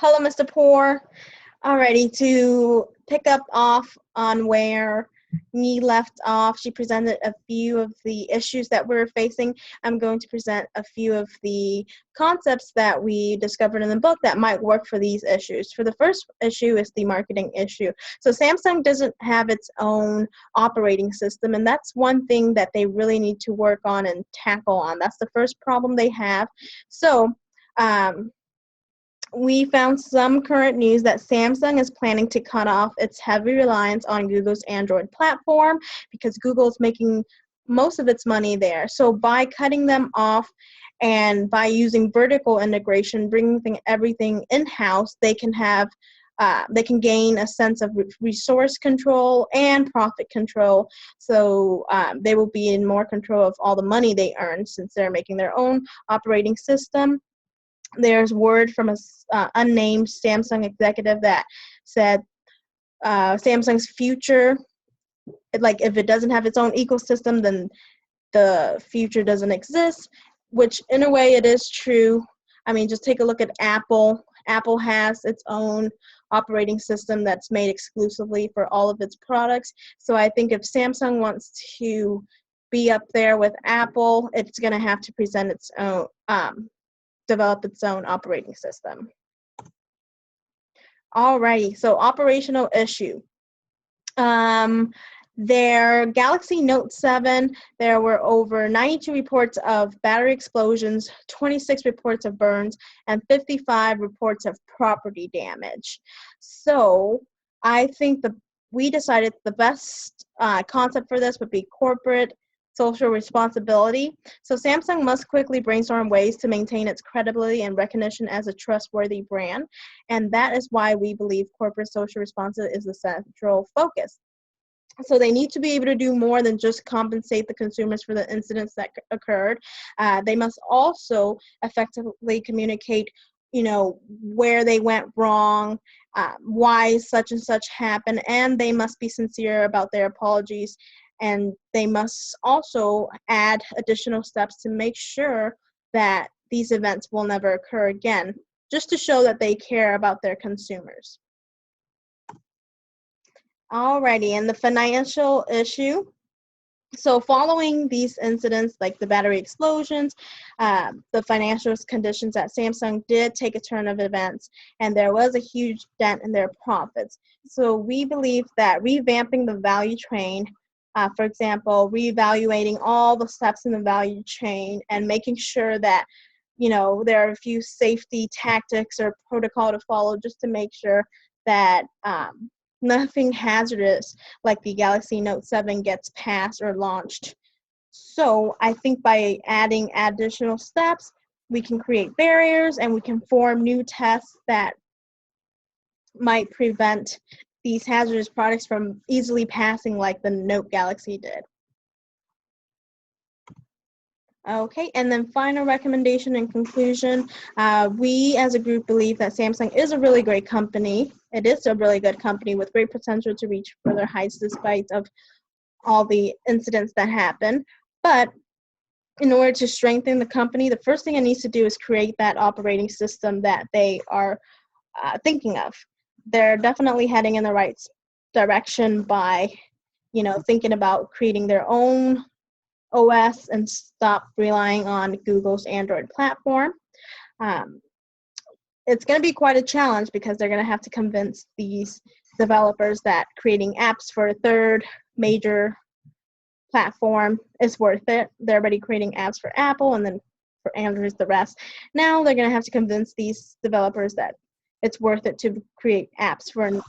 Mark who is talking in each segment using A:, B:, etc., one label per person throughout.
A: Hello, Mr. Poor. Alrighty, to pick up off on where me left off, she presented a few of the issues that we're facing. I'm going to present a few of the concepts that we discovered in the book that might work for these issues. For the first issue is the marketing issue. So Samsung doesn't have its own operating system, and that's one thing that they really need to work on and tackle on. That's the first problem they have. So, we found some current news that Samsung is planning to cut off its heavy reliance on Google's Android platform because Google is making most of its money there. So by cutting them off and by using vertical integration, bringing everything in-house, they can gain a sense of resource control and profit control. So they will be in more control of all the money they earn since they're making their own operating system. There's word from a unnamed Samsung executive that said Samsung's future, like if it doesn't have its own ecosystem, then the future doesn't exist, which in a way it is true. I mean, just take a look at Apple. Apple has its own operating system that's made exclusively for all of its products. So I think if Samsung wants to be up there with Apple, it's going to have to present its own develop its own operating system. Alrighty, so operational issue. Their Galaxy Note 7, there were over 92 reports of battery explosions, 26 reports of burns, and 55 reports of property damage. So I think we decided the best concept for this would be corporate social responsibility. So Samsung must quickly brainstorm ways to maintain its credibility and recognition as a trustworthy brand. And that is why we believe corporate social responsibility is the central focus. So they need to be able to do more than just compensate the consumers for the incidents that occurred. They must also effectively communicate, where they went wrong, why such and such happened, and they must be sincere about their apologies. And they must also add additional steps to make sure that these events will never occur again, just to show that they care about their consumers. Alrighty, and the financial issue. So following these incidents, like the battery explosions, the financial conditions at Samsung did take a turn of events, and there was a huge dent in their profits. So we believe that revamping the value chain, for example, reevaluating all the steps in the value chain and making sure that, there are a few safety tactics or protocol to follow just to make sure that nothing hazardous like the Galaxy Note 7 gets passed or launched. So I think by adding additional steps, we can create barriers and we can form new tests that might prevent these hazardous products from easily passing like the Note Galaxy did. Okay, and then final recommendation and conclusion. We as a group believe that Samsung is a really great company. It is a really good company with great potential to reach further heights despite of all the incidents that happen. But in order to strengthen the company, the first thing it needs to do is create that operating system that they are thinking of. They're definitely heading in the right direction by, thinking about creating their own OS and stop relying on Google's Android platform. It's going to be quite a challenge because they're going to have to convince these developers that creating apps for a third major platform is worth it. They're already creating apps for Apple, and then for Android the rest. Now they're going to have to convince these developers that it's worth it to create apps for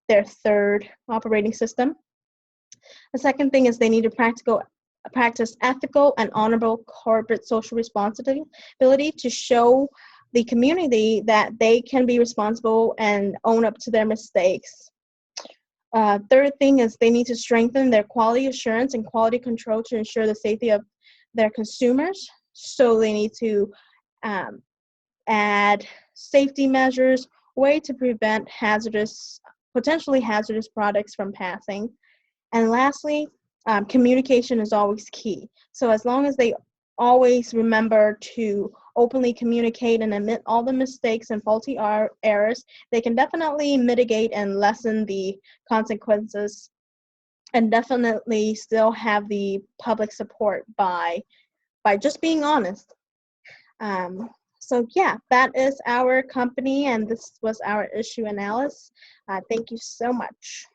A: their third operating system. The second thing is they need to practice ethical and honorable corporate social responsibility to show the community that they can be responsible and own up to their mistakes. Third thing is they need to strengthen their quality assurance and quality control to ensure the safety of their consumers. So they need to add safety measures, way to prevent potentially hazardous products from passing. And lastly, communication is always key. So as long as they always remember to openly communicate and admit all the mistakes and faulty errors, they can definitely mitigate and lessen the consequences, and definitely still have the public support by just being honest. So yeah, that is our company, and this was our issue analysis. Thank you so much.